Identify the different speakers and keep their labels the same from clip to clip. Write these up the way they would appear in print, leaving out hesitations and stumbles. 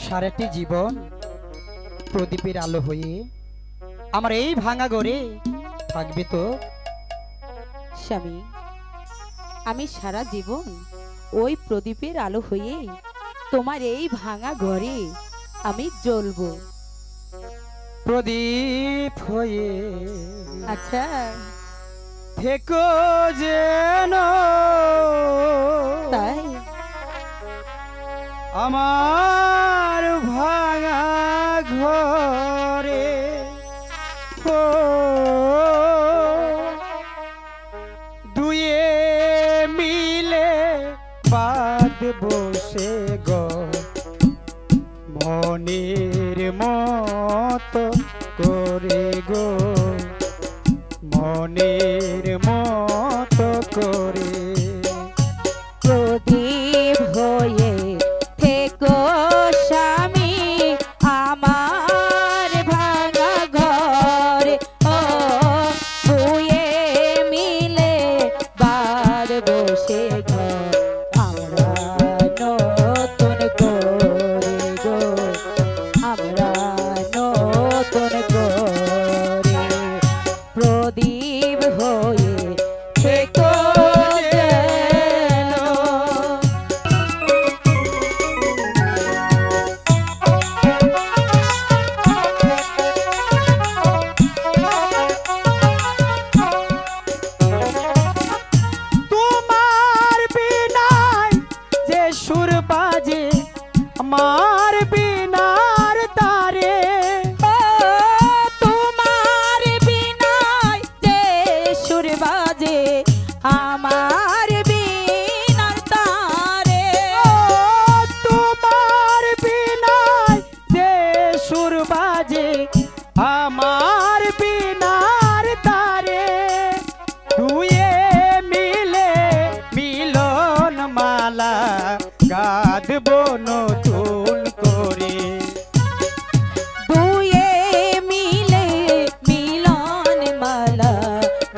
Speaker 1: সারাটি জীবন প্রদীপের আলো হয়ে আমার এই ভাঙা ঘরে থাকবে তো?
Speaker 2: স্বামী, আমি সারা জীবন ওই প্রদীপের আলো হয়ে তোমার এই ভাঙা ঘরে আমি জ্বলবো।
Speaker 1: প্রদীপ হয়ে
Speaker 2: আচ্ছা,
Speaker 1: থেকো যেন
Speaker 2: তাই
Speaker 1: আমার ভাঙা ঘরে। ও দুয়ে মিলে বাঁধবো সে গো মনের মতো করে গো, মনের মতো করে।
Speaker 2: প্রদীপ হয়ে থেকো স্বামী আমার ভাঙা ঘরে। ও দুয়ে মিলে বাঁধবো সে ঘর আমরা নতুন করে গো, আমরা নতুন করে। প্রদীপ হয়ে থেকো যেন।
Speaker 1: তোমার বিনায় যে সুর বাজে আমার বিনার তারে।
Speaker 2: ও তোমার বিনায় যে সুর বাজে আমার বিনার তারে।
Speaker 1: ও তোমার বিনায় যে সুর বাজে আমার বিনার তারে। দুয়ে মিলে মিলন মালা গাঁথবো নতুন করে।
Speaker 2: দুয়ে মিলে মিলন মালা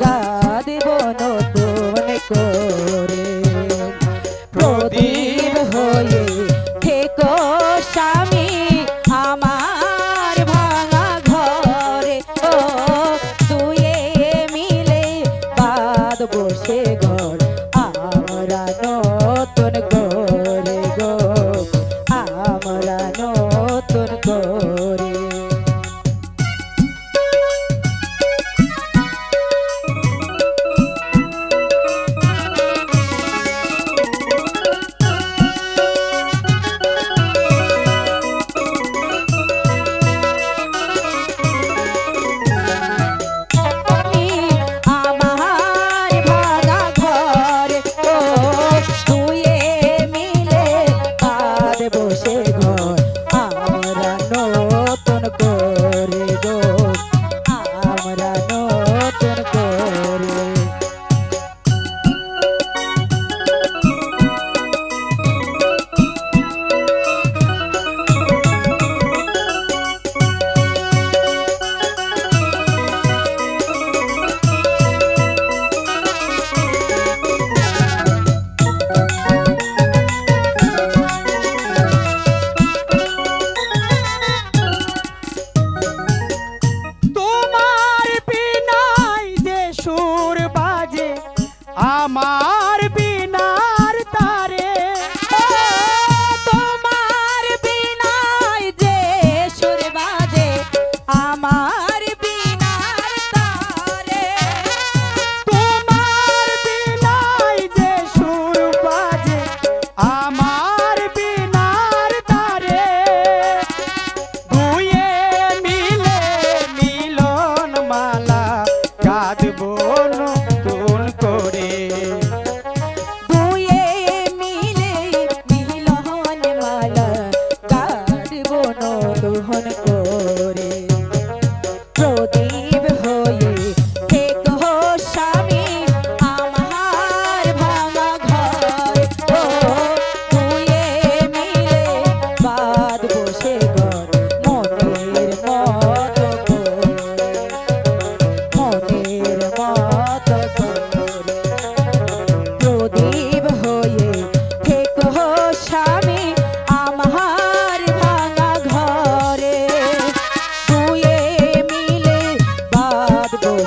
Speaker 2: গাঁথবো নতুন করে। প্রদীপ হয়ে থেকো স্বামী আমার ভাঙা ঘরে। ও দুয়ে মিলে বাঁধবো সে ঘর আমরা নতুন করে গো,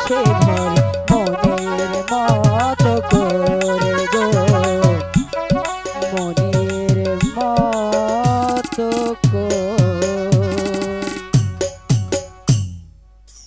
Speaker 2: সে